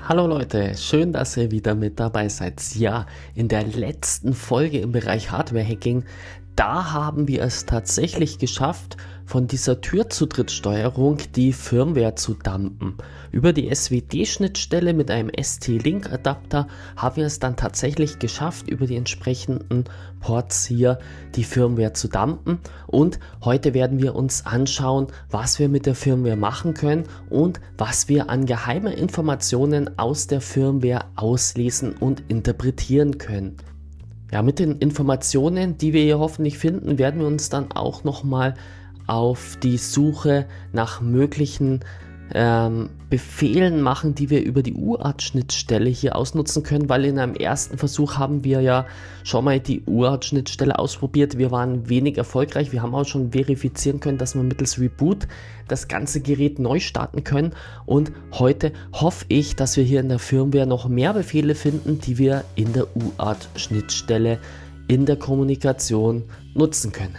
Hallo Leute, schön, dass ihr wieder mit dabei seid. Ja, in der letzten Folge im Bereich Hardware-Hacking, da haben wir es tatsächlich geschafft, von dieser Tür-zu-Dritt-Steuerung die Firmware zu dumpen. Über die SWD-Schnittstelle mit einem ST-Link-Adapter haben wir es dann tatsächlich geschafft, über die entsprechenden Ports hier die Firmware zu dumpen. Und heute werden wir uns anschauen, was wir mit der Firmware machen können und was wir an geheimen Informationen aus der Firmware auslesen und interpretieren können. Ja, mit den Informationen, die wir hier hoffentlich finden, werden wir uns dann auch nochmal auf die Suche nach möglichen Befehlen machen, die wir über die UART-Schnittstelle hier ausnutzen können, weil in einem ersten Versuch haben wir ja schon mal die UART-Schnittstelle ausprobiert. Wir waren wenig erfolgreich. Wir haben auch schon verifizieren können, dass wir mittels Reboot das ganze Gerät neu starten können. Und heute hoffe ich, dass wir hier in der Firmware noch mehr Befehle finden, die wir in der UART-Schnittstelle in der Kommunikation nutzen können.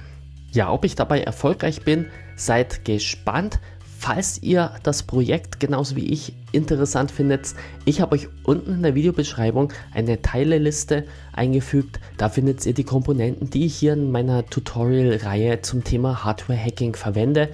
Ja, ob ich dabei erfolgreich bin, seid gespannt. Falls ihr das Projekt genauso wie ich interessant findet, ich habe euch unten in der Videobeschreibung eine Teileliste eingefügt. Da findet ihr die Komponenten, die ich hier in meiner Tutorial-Reihe zum Thema Hardware-Hacking verwende.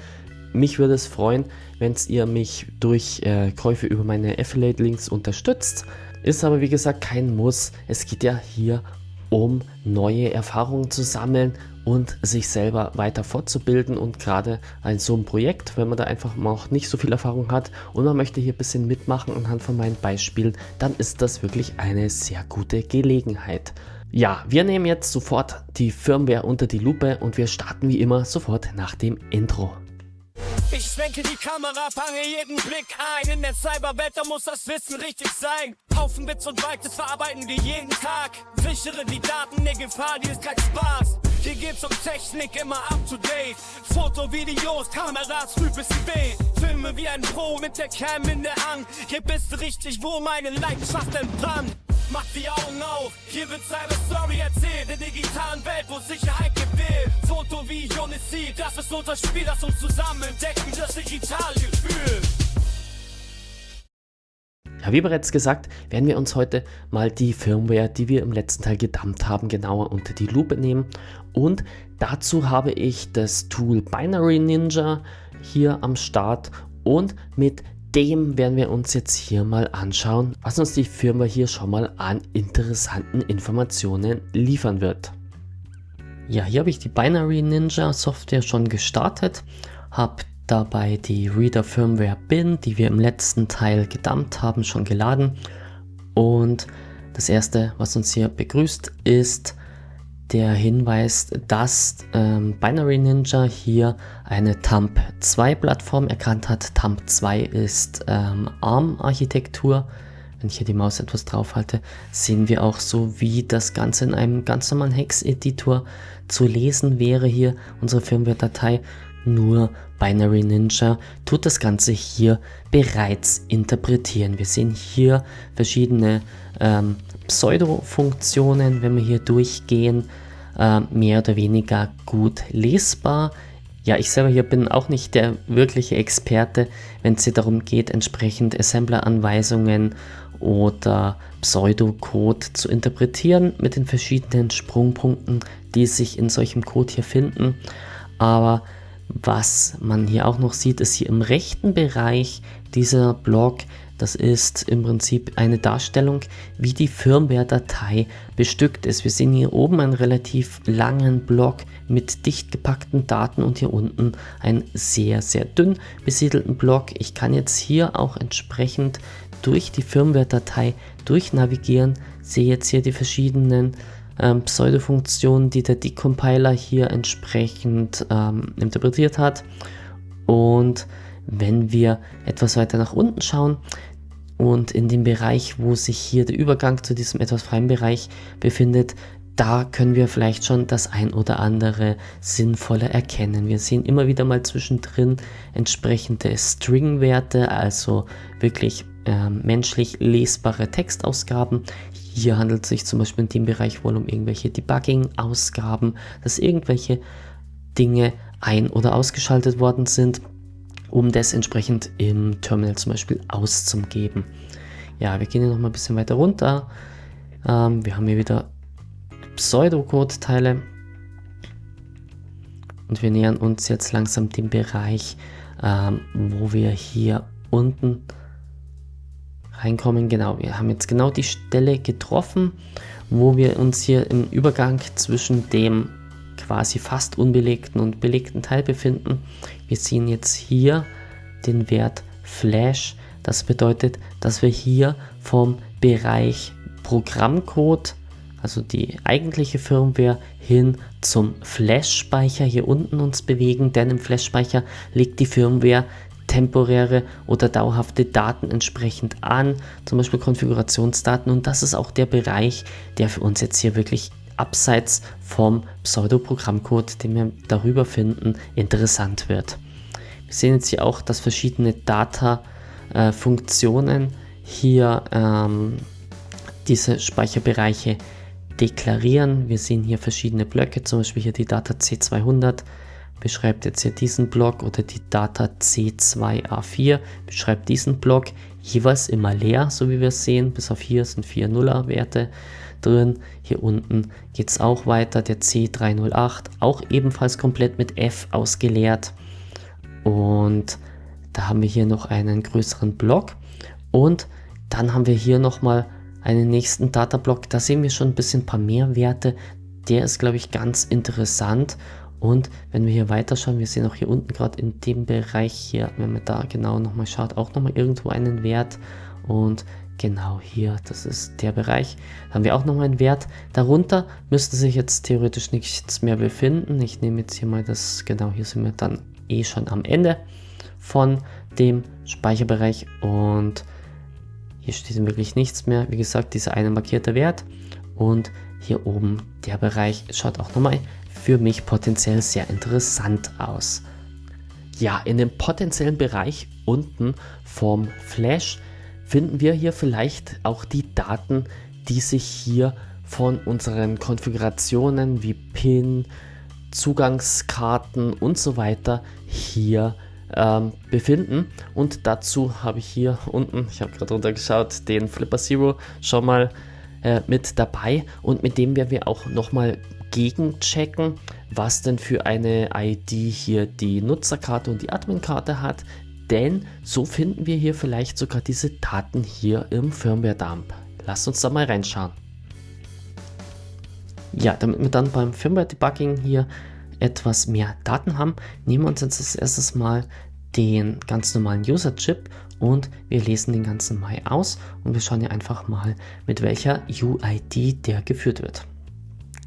Mich würde es freuen, wenn ihr mich durch Käufe über meine Affiliate-Links unterstützt. Ist aber wie gesagt kein Muss. Es geht ja hier um neue Erfahrungen zu sammeln und sich selber weiter fortzubilden, und gerade ein so ein Projekt, wenn man da einfach noch nicht so viel Erfahrung hat und man möchte hier ein bisschen mitmachen anhand von meinen Beispielen, dann ist das wirklich eine sehr gute Gelegenheit. Ja, wir nehmen jetzt sofort die Firmware unter die Lupe und wir starten wie immer sofort nach dem Intro. Ich schwenke die Kamera, fange jeden Blick ein. In der Cyberwelt, da muss das Wissen richtig sein. Haufen Bits und Bytes, das verarbeiten wir jeden Tag. Sichere die Daten, ne Gefahr, die ist kein Spaß. Hier geht's um Technik, immer up to date. Foto, Videos, Kameras, früh bis spät. Filme wie ein Pro mit der Cam in der Hand. Hier bist du richtig, wo meine Leidenschaft entbrannt. Mach die Augen auf, hier wird seine Story erzählt. In der digitalen Welt, wo Sicherheit gewählt. Foto wie Odyssey, das ist unser Spiel, das uns zusammen entdecken, das digitale Gefühl. Ja, wie bereits gesagt, werden wir uns heute mal die Firmware, die wir im letzten Teil gedumpt haben, genauer unter die Lupe nehmen. Und dazu habe ich das Tool Binary Ninja hier am Start, und mit dem werden wir uns jetzt hier mal anschauen, was uns die Firmware hier schon mal an interessanten Informationen liefern wird. Ja, hier habe ich die Binary Ninja Software schon gestartet, habe dabei die Reader Firmware Bin, die wir im letzten Teil gedumpt haben, schon geladen. Und das erste, was uns hier begrüßt, ist der Hinweis, dass Binary Ninja hier eine Thumb 2 Plattform erkannt hat. Thumb 2 ist ARM-Architektur. Wenn ich hier die Maus etwas drauf halte, sehen wir auch so, wie das Ganze in einem ganz normalen Hex-Editor zu lesen wäre. Hier unsere Firmware-Datei. Nur Binary Ninja tut das Ganze hier bereits interpretieren. Wir sehen hier verschiedene Pseudo-Funktionen, wenn wir hier durchgehen, mehr oder weniger gut lesbar. Ja, ich selber hier bin auch nicht der wirkliche Experte, wenn es hier darum geht, entsprechend Assembler-Anweisungen oder Pseudocode zu interpretieren mit den verschiedenen Sprungpunkten, die sich in solchem Code hier finden. Aber was man hier auch noch sieht, ist hier im rechten Bereich dieser Block, das ist im Prinzip eine Darstellung, wie die Firmware-Datei bestückt ist. Wir sehen hier oben einen relativ langen Block mit dicht gepackten Daten und hier unten einen sehr, sehr dünn besiedelten Block. Ich kann jetzt hier auch entsprechend durch die Firmware-Datei durchnavigieren, sehe jetzt hier die verschiedenen Pseudo-Funktionen, die der Decompiler hier entsprechend interpretiert hat. Und wenn wir etwas weiter nach unten schauen und in dem Bereich, wo sich hier der Übergang zu diesem etwas freien Bereich befindet, da können wir vielleicht schon das ein oder andere Sinnvolle erkennen. Wir sehen immer wieder mal zwischendrin entsprechende String-Werte, also wirklich menschlich lesbare Textausgaben. Hier handelt es sich zum Beispiel in dem Bereich wohl um irgendwelche Debugging-Ausgaben, dass irgendwelche Dinge ein- oder ausgeschaltet worden sind, um das entsprechend im Terminal zum Beispiel auszugeben. Ja, wir gehen hier nochmal ein bisschen weiter runter. Wir haben hier wieder Pseudocode-Teile. Und wir nähern uns jetzt langsam dem Bereich, wo wir hier unten reinkommen. Genau, wir haben jetzt genau die Stelle getroffen, wo wir uns hier im Übergang zwischen dem quasi fast unbelegten und belegten Teil befinden. Wir sehen jetzt hier den Wert Flash. Das bedeutet, dass wir hier vom Bereich Programmcode, also die eigentliche Firmware, hin zum Flash-Speicher hier unten uns bewegen, denn im Flash-Speicher legt die Firmware temporäre oder dauerhafte Daten entsprechend an, zum Beispiel Konfigurationsdaten, und das ist auch der Bereich, der für uns jetzt hier wirklich abseits vom Pseudoprogrammcode, den wir darüber finden, interessant wird. Wir sehen jetzt hier auch, dass verschiedene Data-Funktionen hier diese Speicherbereiche deklarieren. Wir sehen hier verschiedene Blöcke, zum Beispiel hier die Data C200 beschreibt jetzt hier diesen Block oder die Data C2A4 beschreibt diesen Block, jeweils immer leer, so wie wir es sehen. Bis auf hier sind 4 Nuller-Werte drin. Hier unten geht es auch weiter, der C308, auch ebenfalls komplett mit F ausgeleert. Und da haben wir hier noch einen größeren Block. Und dann haben wir hier nochmal einen nächsten Datablock. Da sehen wir schon ein bisschen ein paar mehr Werte. Der ist, glaube ich, ganz interessant. Und wenn wir hier weiterschauen, wir sehen auch hier unten gerade in dem Bereich hier, wenn man da genau nochmal schaut, auch nochmal irgendwo einen Wert. Und genau hier, das ist der Bereich, da haben wir auch nochmal einen Wert. Darunter müsste sich jetzt theoretisch nichts mehr befinden. Ich nehme jetzt hier mal das, genau hier sind wir dann schon am Ende von dem Speicherbereich. Und hier steht wirklich nichts mehr. Wie gesagt, dieser eine markierte Wert. Und hier oben der Bereich schaut auch nochmal für mich potenziell sehr interessant aus. Ja, in dem potenziellen Bereich unten vom Flash finden wir hier vielleicht auch die Daten, die sich hier von unseren Konfigurationen wie PIN, Zugangskarten und so weiter hier befinden. Und dazu habe ich hier unten, ich habe gerade runtergeschaut, den Flipper Zero schon mal mit dabei, und mit dem werden wir auch nochmal gegenchecken, was denn für eine ID hier die Nutzerkarte und die Admin-Karte hat, denn so finden wir hier vielleicht sogar diese Daten hier im Firmware-Dump. Lasst uns da mal reinschauen. Ja, damit wir dann beim Firmware-Debugging hier etwas mehr Daten haben, nehmen wir uns jetzt als erstes mal den ganz normalen User-Chip und wir lesen den ganzen mal aus und wir schauen hier einfach mal, mit welcher UID der geführt wird.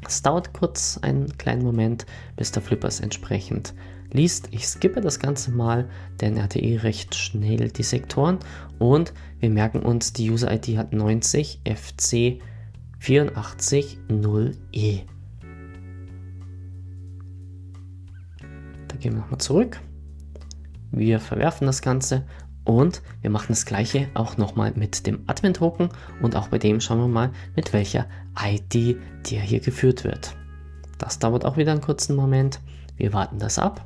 Es dauert kurz einen kleinen Moment, bis der Flipper es entsprechend liest. Ich skippe das Ganze mal, denn er hatte recht schnell die Sektoren, und wir merken uns, die User-ID hat 90 FC 84 0E. Da gehen wir nochmal zurück. Wir verwerfen das Ganze und wir machen das gleiche auch nochmal mit dem Admin-Token, und auch bei dem schauen wir mal, mit welcher ID der hier geführt wird. Das dauert auch wieder einen kurzen Moment. Wir warten das ab.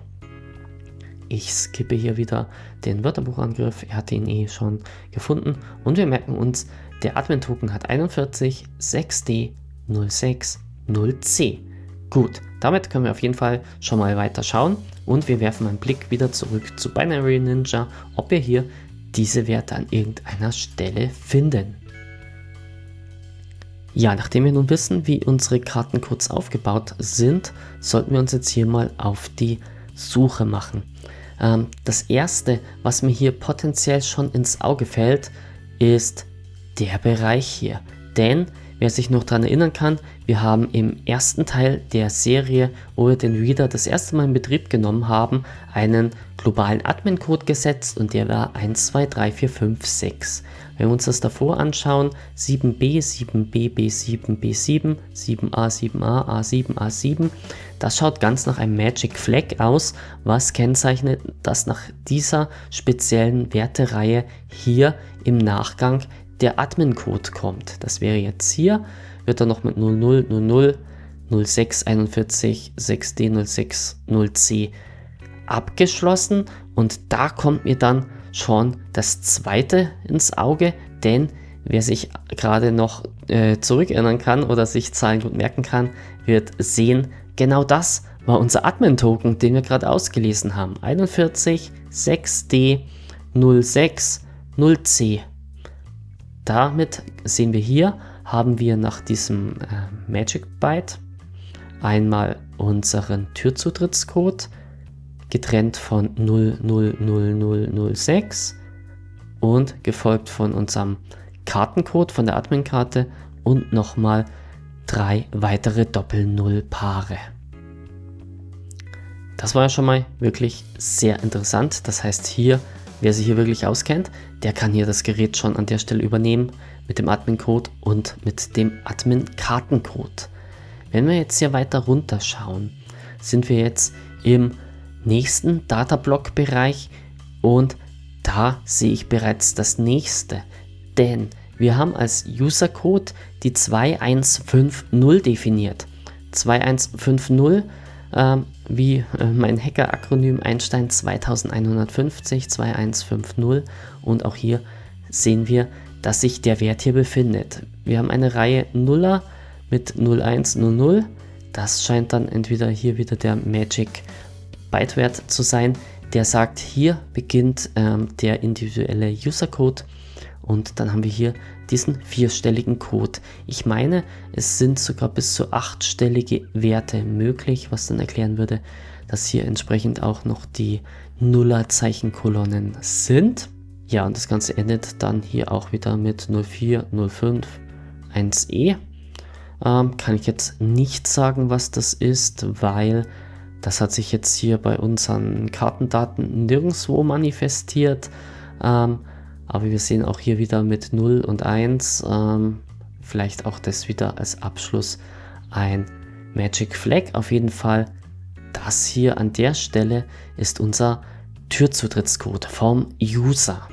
Ich skippe hier wieder den Wörterbuchangriff. Er hat ihn schon gefunden, und wir merken uns, der Admin-Token hat 41 6D 06 0C. Gut, damit können wir auf jeden Fall schon mal weiter schauen, und wir werfen einen Blick wieder zurück zu Binary Ninja, ob wir hier diese Werte an irgendeiner Stelle finden. Ja, nachdem wir nun wissen, wie unsere Kartencodes aufgebaut sind, sollten wir uns jetzt hier mal auf die Suche machen. Das erste, was mir hier potenziell schon ins Auge fällt, ist der Bereich hier. Denn, wer sich noch daran erinnern kann, wir haben im ersten Teil der Serie, wo wir den Reader das erste Mal in Betrieb genommen haben, einen globalen Admin-Code gesetzt, und der war 123456. Wenn wir uns das davor anschauen, 7b, 7b, b7, b7, 7a, 7a, a7, a7, das schaut ganz nach einem Magic Flag aus, was kennzeichnet, dass nach dieser speziellen Wertereihe hier im Nachgang der Admin-Code kommt. Das wäre jetzt hier, wird dann noch mit 00, 00, 06, 41, 6D, 06, 0C abgeschlossen, und da kommt mir dann schon das zweite ins Auge, denn wer sich gerade noch zurückerinnern kann oder sich Zahlen gut merken kann, wird sehen, genau das war unser Admin-Token, den wir gerade ausgelesen haben. 41 6D 06 0C. Damit sehen wir hier, haben wir nach diesem Magic Byte einmal unseren Türzutrittscode, getrennt von 000006 und gefolgt von unserem Kartencode von der Admin-Karte und nochmal 3 weitere Doppel-Null-Paare. Das war ja schon mal wirklich sehr interessant. Das heißt hier, wer sich hier wirklich auskennt, der kann hier das Gerät schon an der Stelle übernehmen mit dem Admin-Code und mit dem Admin-Kartencode. Wenn wir jetzt hier weiter runter schauen, sind wir jetzt im nächsten Datablock-Bereich und da sehe ich bereits das nächste, denn wir haben als User-Code die 2150 definiert. 2150, wie mein Hacker-Akronym Einstein 2150, 2150 und auch hier sehen wir, dass sich der Wert hier befindet. Wir haben eine Reihe Nuller mit 0100, das scheint dann entweder hier wieder der Magic Byte-Wert zu sein, der sagt, hier beginnt der individuelle User-Code und dann haben wir hier diesen 4-stelligen Code. Ich meine, es sind sogar bis zu 8-stellige Werte möglich, was dann erklären würde, dass hier entsprechend auch noch die Nullerzechenkolonnen sind. Ja, und das Ganze endet dann hier auch wieder mit 04, 05, 1E. Kann ich jetzt nicht sagen, was das ist, weil das hat sich jetzt hier bei unseren Kartendaten nirgendwo manifestiert. Aber wir sehen auch hier wieder mit 0 und 1, vielleicht auch das wieder als Abschluss ein Magic Flag. Auf jeden Fall, das hier an der Stelle ist unser Türzutrittscode vom User.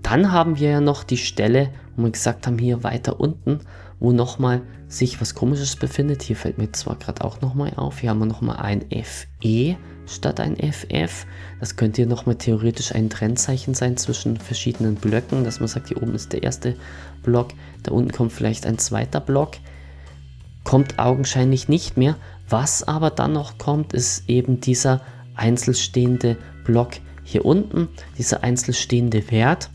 Dann haben wir ja noch die Stelle, wo wir gesagt haben, hier weiter unten, wo nochmal sich was Komisches befindet. Hier fällt mir zwar gerade auch nochmal auf, hier haben wir nochmal ein FE statt ein FF. Das könnte hier nochmal theoretisch ein Trennzeichen sein zwischen verschiedenen Blöcken, dass man sagt, hier oben ist der erste Block, da unten kommt vielleicht ein zweiter Block. Kommt augenscheinlich nicht mehr. Was aber dann noch kommt, ist eben dieser einzelstehende Block hier unten, dieser einzelstehende Wert.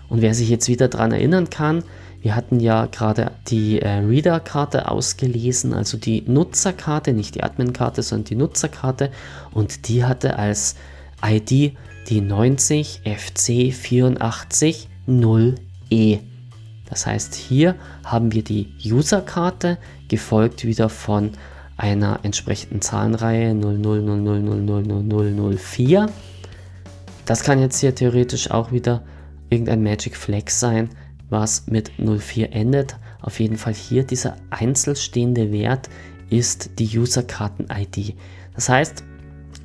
Und wer sich jetzt wieder daran erinnern kann, wir hatten ja gerade die Reader-Karte ausgelesen, also die Nutzerkarte, nicht die Admin-Karte, sondern die Nutzerkarte. Und die hatte als ID die 90 FC 84 0E. Das heißt, hier haben wir die User-Karte, gefolgt wieder von einer entsprechenden Zahlenreihe 0000000004. Das kann jetzt hier theoretisch auch wieder irgendein Magic Flag sein, was mit 04 endet. Auf jeden Fall hier dieser einzelstehende Wert ist die User-Karten-ID. Das heißt,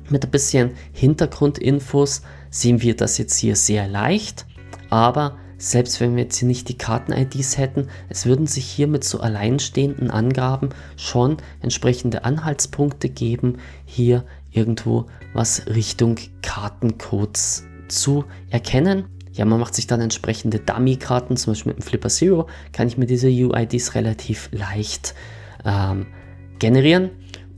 mit ein bisschen Hintergrundinfos sehen wir das jetzt hier sehr leicht, aber selbst wenn wir jetzt hier nicht die Karten-IDs hätten, es würden sich hier mit so alleinstehenden Angaben schon entsprechende Anhaltspunkte geben, hier irgendwo was Richtung Kartencodes zu erkennen. Ja, man macht sich dann entsprechende Dummy-Karten, zum Beispiel mit dem Flipper Zero, kann ich mir diese UIDs relativ leicht generieren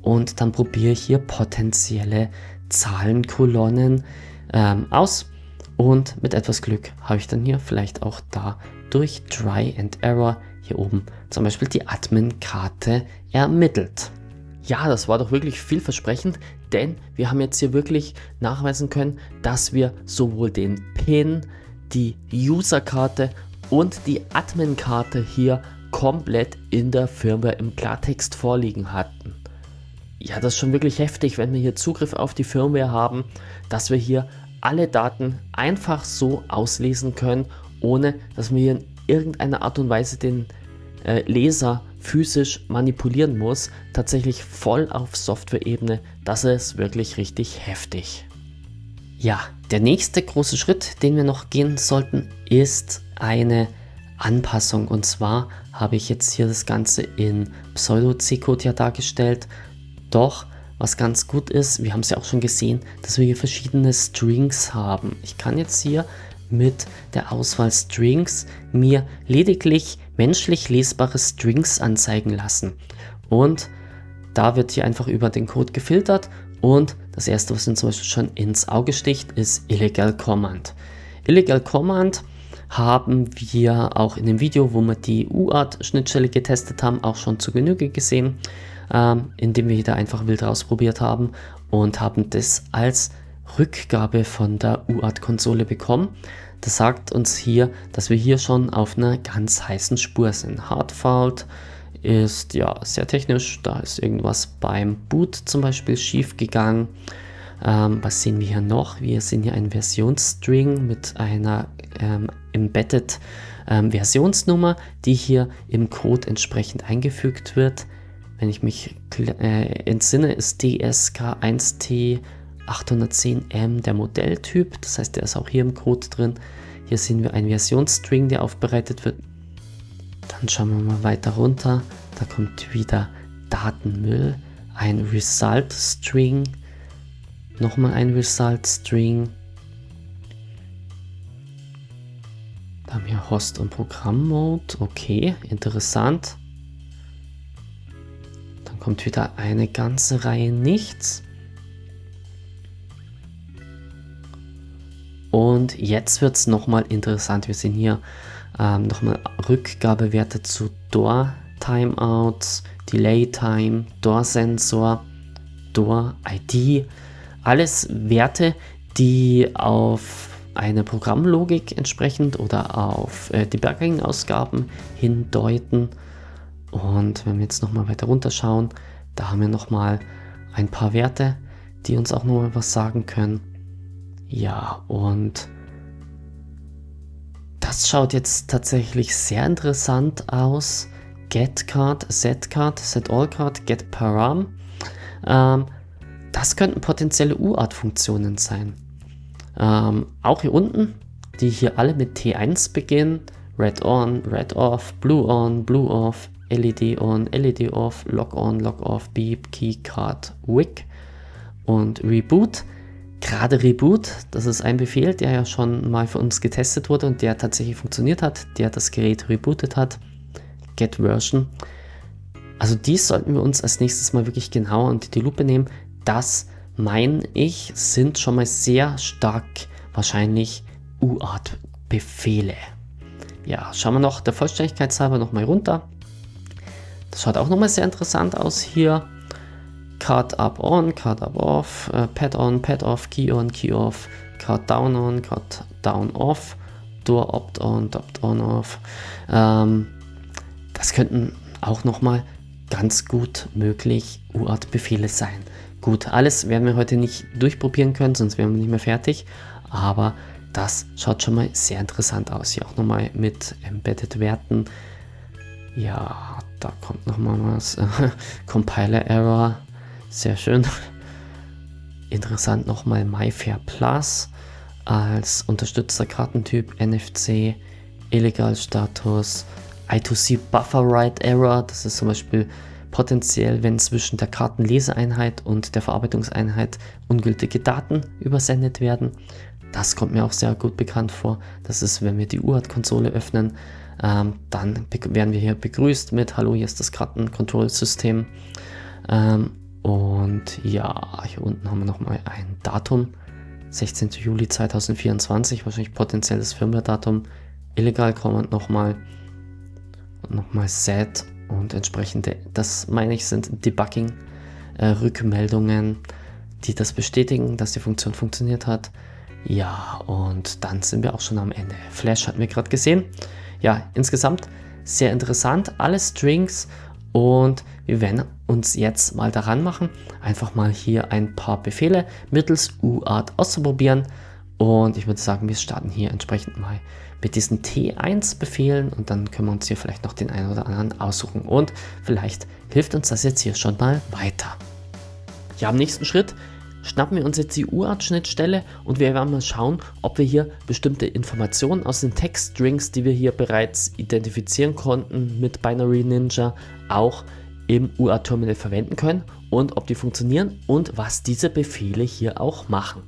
und dann probiere ich hier potenzielle Zahlenkolonnen aus und mit etwas Glück habe ich dann hier vielleicht auch da durch Try and Error hier oben zum Beispiel die Admin-Karte ermittelt. Ja, das war doch wirklich vielversprechend, denn wir haben jetzt hier wirklich nachweisen können, dass wir sowohl den PIN, die User-Karte und die Admin-Karte hier komplett in der Firmware im Klartext vorliegen hatten. Ja, das ist schon wirklich heftig, wenn wir hier Zugriff auf die Firmware haben, dass wir hier alle Daten einfach so auslesen können, ohne dass wir hier in irgendeiner Art und Weise den Leser physisch manipulieren muss. Tatsächlich voll auf Software-Ebene, das ist wirklich richtig heftig. Ja, der nächste große Schritt, den wir noch gehen sollten, ist eine Anpassung. Und zwar habe ich jetzt hier das Ganze in Pseudo-C-Code ja dargestellt. Doch, was ganz gut ist, wir haben es ja auch schon gesehen, dass wir hier verschiedene Strings haben. Ich kann jetzt hier mit der Auswahl Strings mir lediglich menschlich lesbare Strings anzeigen lassen. Und da wird hier einfach über den Code gefiltert und das erste, was uns zum Beispiel schon ins Auge sticht, ist Illegal Command. Illegal Command haben wir auch in dem Video, wo wir die UART-Schnittstelle getestet haben, auch schon zu Genüge gesehen, indem wir hier da einfach wild ausprobiert haben und haben das als Rückgabe von der UART-Konsole bekommen. Das sagt uns hier, dass wir hier schon auf einer ganz heißen Spur sind. Hardfault ist ja sehr technisch, da ist irgendwas beim Boot zum Beispiel schief gegangen. Was sehen wir hier noch? Wir sehen hier einen Versionsstring mit einer embedded Versionsnummer, die hier im Code entsprechend eingefügt wird. Wenn ich mich entsinne, ist DSK1T810M der Modelltyp, das heißt, der ist auch hier im Code drin. Hier sehen wir einen Versionsstring, der aufbereitet wird. Dann schauen wir mal weiter runter, da kommt wieder Datenmüll, ein Result String, nochmal ein Result String. Da haben wir Host- und Programm-Mode, okay, interessant. Dann kommt wieder eine ganze Reihe nichts. Und jetzt wird es nochmal interessant. Wir sehen hier nochmal Rückgabewerte zu Door-Timeouts, Delay-Time, Door-Sensor, Door-ID. Alles Werte, die auf eine Programmlogik entsprechend oder auf Debugging-Ausgaben hindeuten. Und wenn wir jetzt nochmal weiter runterschauen, da haben wir nochmal ein paar Werte, die uns auch nochmal was sagen können. Ja, und das schaut jetzt tatsächlich sehr interessant aus. GetCard, SetCard, SetAllCard, GetParam. Das könnten potenzielle UART-Funktionen sein. Auch hier unten, die hier alle mit T1 beginnen. Red on, Red off, Blue on, Blue off, LED on, LED off, Lock on, Lock off, Beep, Keycard, Wick und Reboot. Gerade Reboot, das ist ein Befehl, der ja schon mal für uns getestet wurde und der tatsächlich funktioniert hat, der das Gerät rebootet hat. Get Version. Also dies sollten wir uns als nächstes mal wirklich genauer unter die Lupe nehmen. Das, meine ich, sind schon mal sehr stark wahrscheinlich UART-Befehle. Ja, schauen wir noch der Vollständigkeit halber nochmal runter. Das schaut auch nochmal sehr interessant aus hier. Card up on, Card up off, Pad on, Pad off, Key on, Key off, Card down on, Card down off, Door opt on off. Das könnten auch nochmal ganz gut möglich UART-Befehle sein. Gut, alles werden wir heute nicht durchprobieren können, sonst wären wir nicht mehr fertig. Aber das schaut schon mal sehr interessant aus. Hier auch nochmal mit Embedded-Werten. Ja, da kommt nochmal was. Compiler-Error. Sehr schön. Interessant nochmal MyFair Plus als unterstützter Kartentyp, NFC, Illegal-Status, I2C Buffer Write Error. Das ist zum Beispiel potenziell, wenn zwischen der Kartenleseeinheit und der Verarbeitungseinheit ungültige Daten übersendet werden. Das kommt mir auch sehr gut bekannt vor. Das ist, wenn wir die UART-Konsole öffnen, dann werden wir hier begrüßt mit Hallo, hier ist das Karten-Control-System. Und ja, hier unten haben wir nochmal ein Datum, 16. Juli 2024, wahrscheinlich potenzielles Firmware-Datum, Illegal Command nochmal und nochmal Set und entsprechende, das meine ich, sind Debugging-Rückmeldungen, die das bestätigen, dass die Funktion funktioniert hat. Ja, und dann sind wir auch schon am Ende. Flash hatten wir gerade gesehen. Ja, insgesamt sehr interessant, alle Strings. Und wir werden uns jetzt mal daran machen, einfach mal hier ein paar Befehle mittels UART auszuprobieren. Und ich würde sagen, wir starten hier entsprechend mal mit diesen T1-Befehlen und dann können wir uns hier vielleicht noch den einen oder anderen aussuchen. Und vielleicht hilft uns das jetzt hier schon mal weiter. Ja, im nächsten Schritt schnappen wir uns jetzt die UART-Schnittstelle und wir werden mal schauen, ob wir hier bestimmte Informationen aus den Textstrings, die wir hier bereits identifizieren konnten mit Binary Ninja, auch im UART-Terminal verwenden können und ob die funktionieren und was diese Befehle hier auch machen.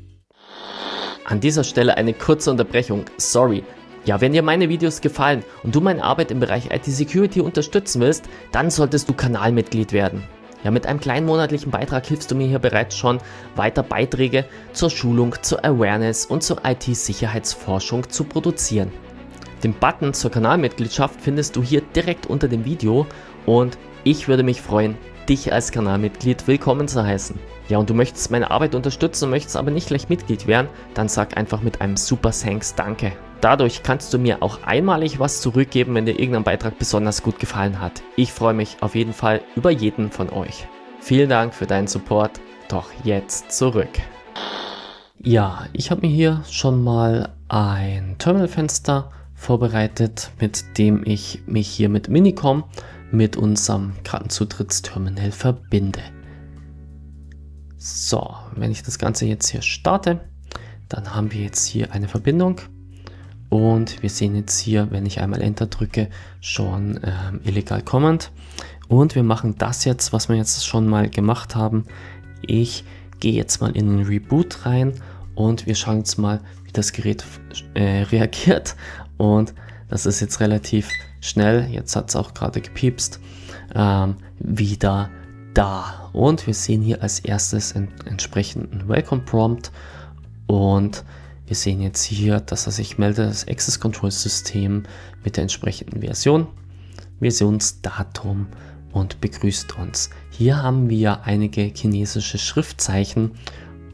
An dieser Stelle eine kurze Unterbrechung, sorry. Ja, wenn dir meine Videos gefallen und du meine Arbeit im Bereich IT-Security unterstützen willst, dann solltest du Kanalmitglied werden. Ja, mit einem kleinen monatlichen Beitrag hilfst du mir hier bereits schon, weiter Beiträge zur Schulung, zur Awareness und zur IT-Sicherheitsforschung zu produzieren. Den Button zur Kanalmitgliedschaft findest du hier direkt unter dem Video und ich würde mich freuen, dich als Kanalmitglied willkommen zu heißen. Ja, und du möchtest meine Arbeit unterstützen, möchtest aber nicht gleich Mitglied werden, dann sag einfach mit einem Super Thanks Danke. Dadurch kannst du mir auch einmalig was zurückgeben, wenn dir irgendein Beitrag besonders gut gefallen hat. Ich freue mich auf jeden Fall über jeden von euch. Vielen Dank für deinen Support, doch jetzt zurück. Ja, ich habe mir hier schon mal ein Terminalfenster vorbereitet, mit dem ich mich hier mit Minicom mit unserem Kartenzutrittsterminal verbinde. So, wenn ich das Ganze jetzt hier starte, dann haben wir jetzt hier eine Verbindung und wir sehen jetzt hier, wenn ich einmal Enter drücke, schon illegal Command und wir machen das jetzt, was wir jetzt schon mal gemacht haben. Ich gehe jetzt mal in den Reboot rein und wir schauen jetzt mal, wie das Gerät reagiert und das ist jetzt relativ schnell, jetzt hat es auch gerade gepiepst, wieder da. Und wir sehen hier als erstes entsprechenden Welcome Prompt und wir sehen jetzt hier, dass er sich meldet, das Access Control System mit der entsprechenden Version, Versionsdatum und begrüßt uns. Hier haben wir einige chinesische Schriftzeichen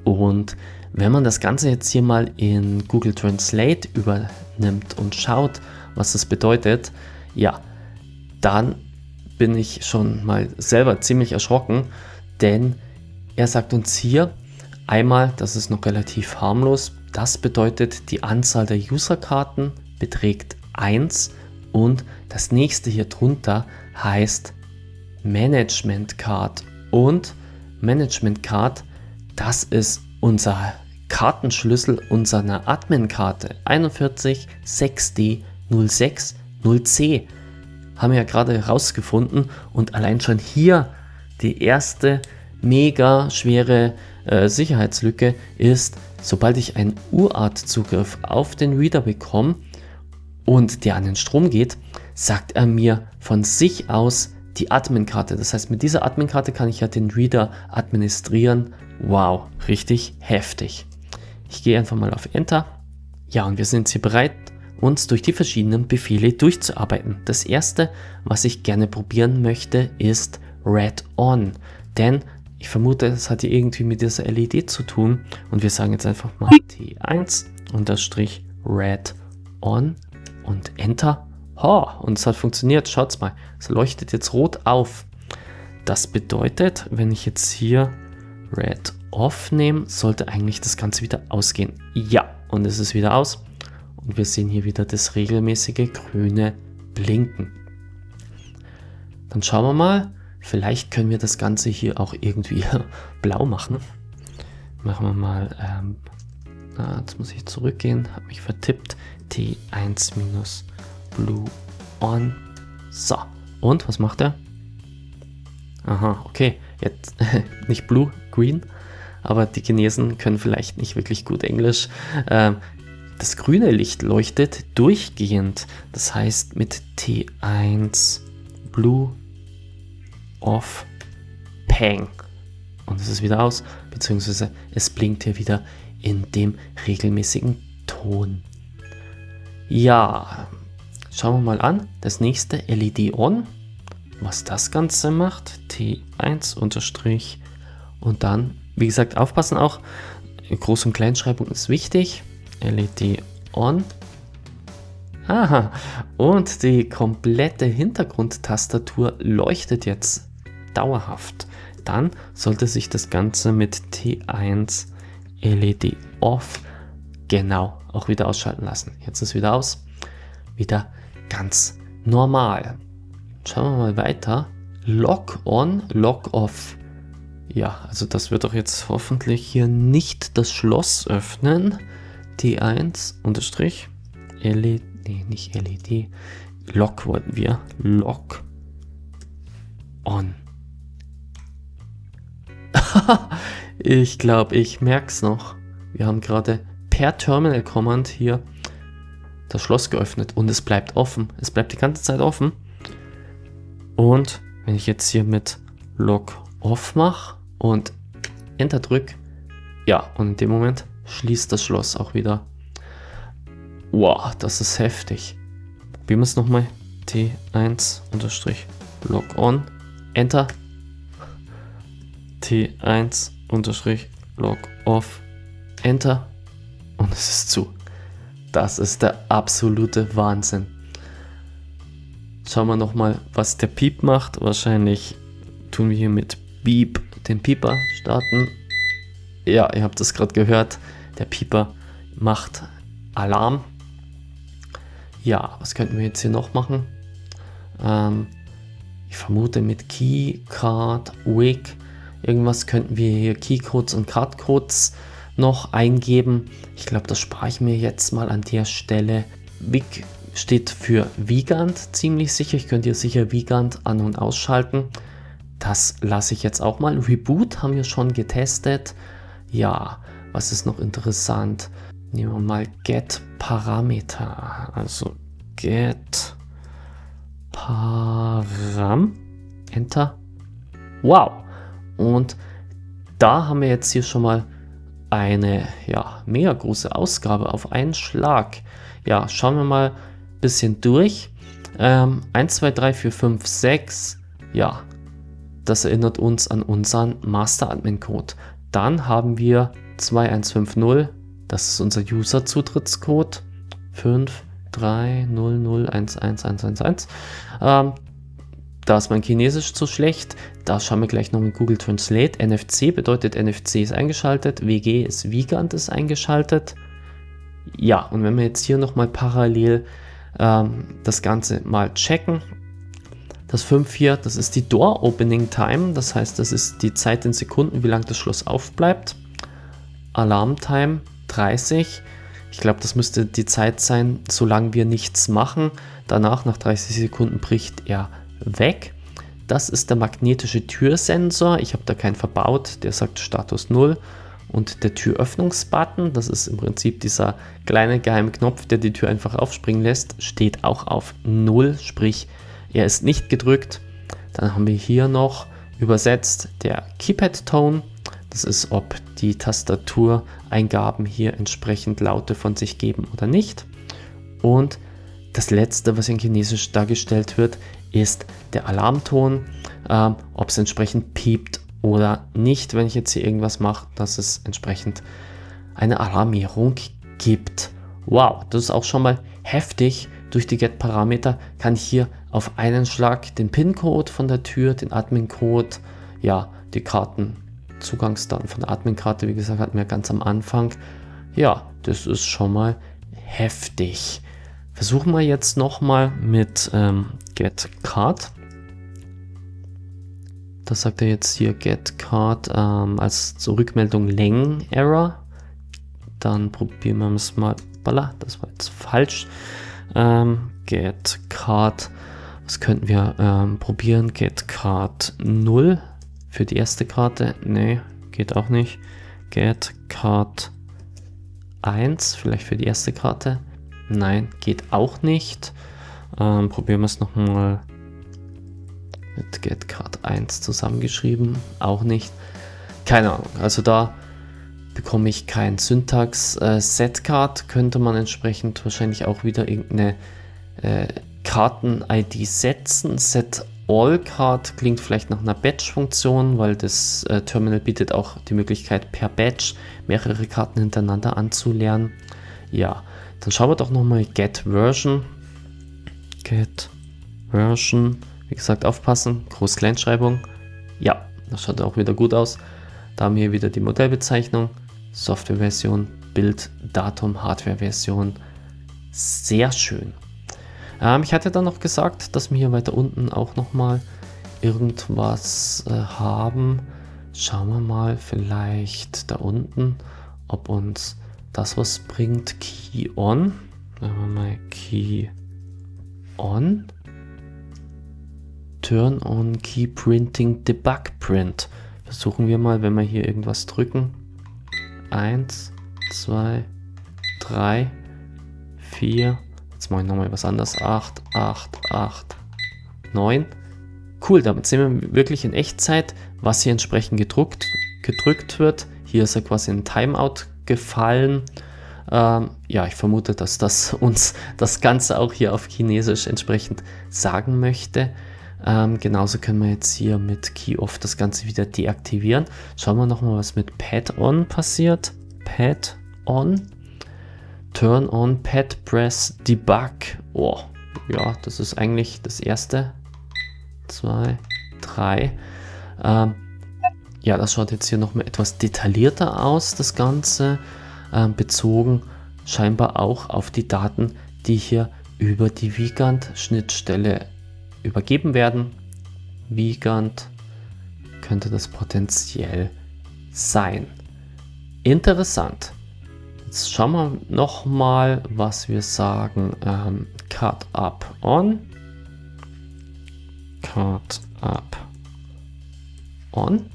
und wenn man das Ganze jetzt hier mal in Google Translate übernimmt und schaut, was das bedeutet, ja, dann bin ich schon mal selber ziemlich erschrocken, denn er sagt uns hier einmal, das ist noch relativ harmlos, das bedeutet, die Anzahl der Userkarten beträgt 1 und das nächste hier drunter heißt Management Card und Management Card, das ist unser Kartenschlüssel unserer Admin-Karte 41.6D06.0C. Haben wir ja gerade herausgefunden und allein schon hier die erste mega schwere Sicherheitslücke ist, sobald ich einen UART-Zugriff auf den Reader bekomme und der an den Strom geht, sagt er mir von sich aus die Admin-Karte. Das heißt, mit dieser Admin-Karte kann ich ja den Reader administrieren. Wow, richtig heftig. Ich gehe einfach mal auf Enter. Ja, und wir sind hier bereit, uns durch die verschiedenen Befehle durchzuarbeiten. Das erste, was ich gerne probieren möchte, ist Red On. Denn ich vermute, es hat hier irgendwie mit dieser LED zu tun. Und wir sagen jetzt einfach mal T1-Red On und Enter. Oh, und es hat funktioniert. Schaut's mal. Es leuchtet jetzt rot auf. Das bedeutet, wenn ich jetzt hier Red Off nehme, sollte eigentlich das Ganze wieder ausgehen. Ja, und es ist wieder aus. Und wir sehen hier wieder das regelmäßige grüne Blinken. Dann schauen wir mal. Vielleicht können wir das Ganze hier auch irgendwie blau machen. Machen wir mal, jetzt muss ich zurückgehen, habe mich vertippt. T1-Blue On. So, und was macht er? Aha, okay, jetzt nicht Blue, Green, aber die Chinesen können vielleicht nicht wirklich gut Englisch. Das grüne Licht leuchtet durchgehend, das heißt mit T1 Blue Off Pang. Und es ist wieder aus, beziehungsweise es blinkt hier wieder in dem regelmäßigen Ton. Ja, schauen wir mal an. Das nächste LED On. Was das Ganze macht. T1 unterstrich. Und dann, wie gesagt, aufpassen auch. Groß- und Kleinschreibung ist wichtig. LED On. Aha. Und die komplette Hintergrundtastatur leuchtet jetzt dauerhaft. Dann sollte sich das Ganze mit T1 LED Off genau auch wieder ausschalten lassen. Jetzt ist wieder aus. Wieder ganz normal. Schauen wir mal weiter. Lock On, Lock Off. Ja, also das wird doch jetzt hoffentlich hier nicht das Schloss öffnen. T1 unterstrich LED, nee, nicht LED. Lock wollten wir. Lock On. Ich glaube, ich merke es noch. Wir haben gerade per Terminal Command hier das Schloss geöffnet und es bleibt offen. Es bleibt die ganze Zeit offen. Und wenn ich jetzt hier mit Lock Off mache und Enter drücke, ja, und in dem Moment schließt das Schloss auch wieder. Wow, das ist heftig. Probieren wir es nochmal. T1-Lock On, Enter. T1-Lock Off, Enter. Und es ist zu. Das ist der absolute Wahnsinn. Schauen wir nochmal, was der Piep macht. Wahrscheinlich tun wir hier mit Beep den Pieper starten. Ja, ihr habt es gerade gehört. Der Pieper macht Alarm. Ja, was könnten wir jetzt hier noch machen? Ich vermute mit Key, Card, Wig. Irgendwas könnten wir hier Keycodes und Cardcodes noch eingeben. Ich glaube, das spare ich mir jetzt mal an der Stelle. Wig steht für Vigant, ziemlich sicher. Ich könnte hier sicher Vigant an- und ausschalten. Das lasse ich jetzt auch mal. Reboot haben wir schon getestet. Ja, was ist noch interessant? Nehmen wir mal Get Parameter. Also Get Param. Enter. Wow. Und da haben wir jetzt hier schon mal eine mega große Ausgabe auf einen Schlag. Ja, schauen wir mal ein bisschen durch. 1, 2, 3, 4, 5, 6. Ja, das erinnert uns an unseren Master-Admin-Code. Dann haben wir 2150. Das ist unser User-Zutrittscode. 530011111. Da ist mein Chinesisch zu schlecht. Da schauen wir gleich noch mit Google Translate. NFC bedeutet, NFC ist eingeschaltet. WG ist Vigant ist eingeschaltet. Ja, und wenn wir jetzt hier nochmal parallel das Ganze mal checken. Das 5 das ist die Door Opening Time. Das heißt, das ist die Zeit in Sekunden, wie lange das Schloss aufbleibt. Alarm Time 30. Ich glaube, das müsste die Zeit sein, solange wir nichts machen. Danach, nach 30 Sekunden, bricht er weg. Das ist der magnetische Türsensor. Ich habe da keinen verbaut. Der sagt Status 0. Und der Türöffnungsbutton, das ist im Prinzip dieser kleine geheime Knopf, der die Tür einfach aufspringen lässt, steht auch auf 0, sprich, er ist nicht gedrückt. Dann haben wir hier noch übersetzt der Keypad-Tone. Das ist, ob die Tastatureingaben hier entsprechend Laute von sich geben oder nicht. Und das letzte, was in Chinesisch dargestellt wird, ist der Alarmton, ob es entsprechend piept oder nicht, wenn ich jetzt hier irgendwas mache, dass es entsprechend eine Alarmierung gibt. Wow, das ist auch schon mal heftig. Durch die Get-Parameter kann ich hier auf einen Schlag den PIN-Code von der Tür, den Admin-Code, ja, die Kartenzugangsdaten von der Admin-Karte, wie gesagt, hatten wir ganz am Anfang. Ja, das ist schon mal heftig. Versuchen wir jetzt nochmal mit Get Card. Das sagt er jetzt hier, Get Card als zur Rückmeldung Längen-Error. Dann probieren wir es mal. Balla, das war jetzt falsch. Get Card. Was könnten wir probieren? Get Card 0 für die erste Karte. Nee, geht auch nicht. Get Card 1 vielleicht für die erste Karte. Nein, geht auch nicht. Probieren wir es nochmal mit Get Card 1 zusammengeschrieben. Auch nicht. Keine Ahnung. Also da bekomme ich kein Syntax. Setcard könnte man entsprechend wahrscheinlich auch wieder irgendeine Karten-ID setzen. Set All Card klingt vielleicht nach einer Batch-Funktion, weil das Terminal bietet auch die Möglichkeit, per Batch mehrere Karten hintereinander anzulernen. Ja, dann schauen wir doch nochmal Get Version. Get Version. Wie gesagt, aufpassen. Groß-Kleinschreibung. Ja, das schaut auch wieder gut aus. Da haben wir wieder die Modellbezeichnung, Softwareversion, Bild, Datum, Hardwareversion. Sehr schön. Ich hatte dann noch gesagt, dass wir hier weiter unten auch nochmal irgendwas haben. Schauen wir mal vielleicht da unten, ob uns das was bringt. Key on. Machen wir mal Key on. Turn on Key Printing Debug Print. Versuchen wir mal, wenn wir hier irgendwas drücken. 1, 2, 3, 4, jetzt mache ich nochmal was anderes, 8, 8, 8, 9. Cool, damit sehen wir wirklich in Echtzeit, was hier entsprechend gedrückt wird. Hier ist ja quasi ein Timeout gefallen. Ja, ich vermute, dass das uns das Ganze auch hier auf Chinesisch entsprechend sagen möchte. Genauso können wir jetzt hier mit Key-Off das Ganze wieder deaktivieren. Schauen wir nochmal, was mit Pad-On passiert. Pad-On. Turn on Pad Press Debug. Oh, ja, das ist eigentlich das erste. 2, 3. Ja, das schaut jetzt hier nochmal etwas detaillierter aus, das Ganze. Bezogen scheinbar auch auf die Daten, die hier über die Vigant-Schnittstelle übergeben werden. Vigant könnte das potenziell sein. Interessant. Jetzt schauen wir nochmal, was wir sagen. Cut up on. Cut up on.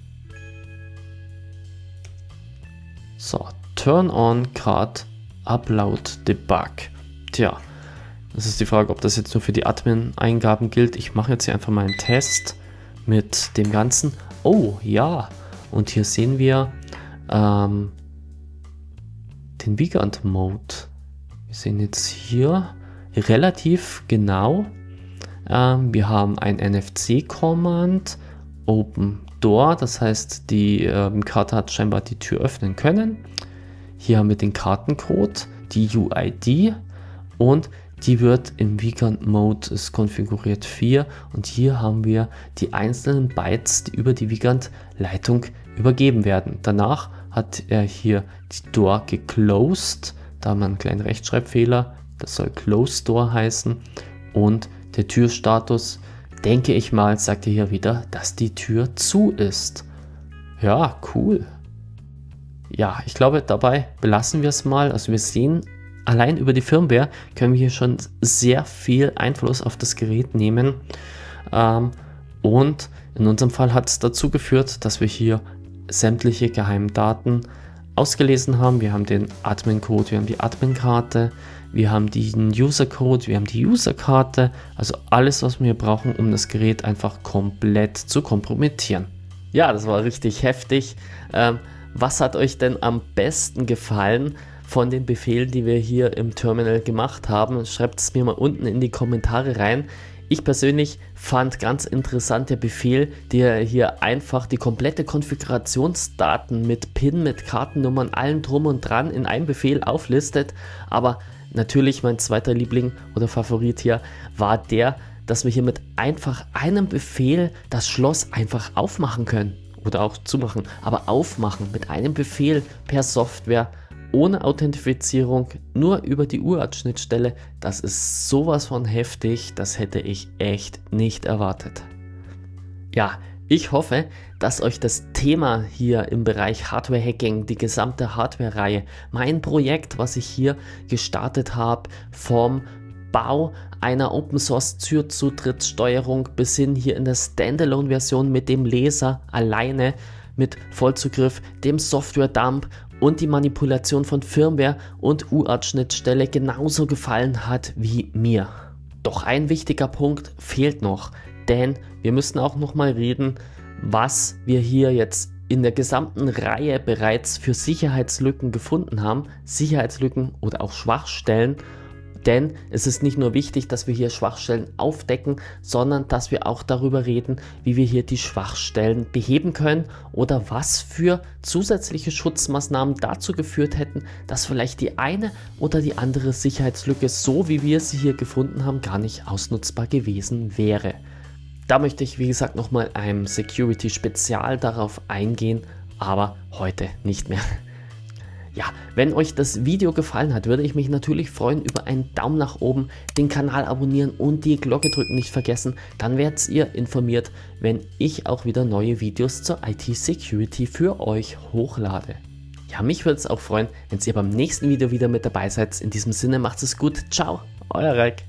So, turn on cut upload debug. Tja, das ist die Frage, ob das jetzt nur für die Admin-Eingaben gilt. Ich mache jetzt hier einfach mal einen Test mit dem Ganzen. Oh, ja. Und hier sehen wir den Vigant-Mode. Wir sehen jetzt hier relativ genau. Wir haben ein NFC-Command, Open Door, das heißt, die Karte hat scheinbar die Tür öffnen können. Hier haben wir den Kartencode, die UID und die wird im Vigant-Mode ist konfiguriert 4 und hier haben wir die einzelnen Bytes, die über die Vigant-Leitung übergeben werden. Danach hat er hier die Door geclosed, da haben wir einen kleinen Rechtschreibfehler, das soll Close Door heißen und der Türstatus, denke ich mal, sagt er hier wieder, dass die Tür zu ist. Ja, cool. Ja, ich glaube, dabei belassen wir es mal. Also wir sehen, allein über die Firmware können wir hier schon sehr viel Einfluss auf das Gerät nehmen. Und in unserem Fall hat es dazu geführt, dass wir hier sämtliche geheimen Daten ausgelesen haben. Wir haben den Admin-Code, wir haben die Admin-Karte, wir haben den User-Code, wir haben die User-Karte, also alles, was wir brauchen, um das Gerät einfach komplett zu kompromittieren. Ja, das war richtig heftig. Was hat euch denn am besten gefallen von den Befehlen, die wir hier im Terminal gemacht haben? Schreibt es mir mal unten in die Kommentare rein. Ich persönlich fand ganz interessant der Befehl, der hier einfach die komplette Konfigurationsdaten mit PIN, mit Kartennummern, allem drum und dran in einem Befehl auflistet. Aber natürlich mein zweiter Liebling oder Favorit hier war der, dass wir hier mit einfach einem Befehl das Schloss einfach aufmachen können. Oder auch zumachen, aber aufmachen mit einem Befehl per Software. Ohne Authentifizierung, nur über die UART-Schnittstelle, das ist sowas von heftig, das hätte ich echt nicht erwartet. Ja, ich hoffe, dass euch das Thema hier im Bereich Hardware-Hacking, die gesamte Hardware-Reihe, mein Projekt, was ich hier gestartet habe, vom Bau einer Open-Source-Türzutrittssteuerung bis hin hier in der Standalone-Version mit dem Laser alleine, mit Vollzugriff, dem Software-Dump und die Manipulation von Firmware und UART-Schnittstelle genauso gefallen hat wie mir. Doch ein wichtiger Punkt fehlt noch, denn wir müssen auch nochmal reden, was wir hier jetzt in der gesamten Reihe bereits für Sicherheitslücken gefunden haben, Sicherheitslücken oder auch Schwachstellen. Denn es ist nicht nur wichtig, dass wir hier Schwachstellen aufdecken, sondern dass wir auch darüber reden, wie wir hier die Schwachstellen beheben können oder was für zusätzliche Schutzmaßnahmen dazu geführt hätten, dass vielleicht die eine oder die andere Sicherheitslücke, so wie wir sie hier gefunden haben, gar nicht ausnutzbar gewesen wäre. Da möchte ich, wie gesagt, nochmal einem Security-Spezial darauf eingehen, aber heute nicht mehr. Ja, wenn euch das Video gefallen hat, würde ich mich natürlich freuen über einen Daumen nach oben, den Kanal abonnieren und die Glocke drücken nicht vergessen. Dann werdet ihr informiert, wenn ich auch wieder neue Videos zur IT-Security für euch hochlade. Ja, mich würde es auch freuen, wenn ihr beim nächsten Video wieder mit dabei seid. In diesem Sinne macht es gut. Ciao, euer Raik.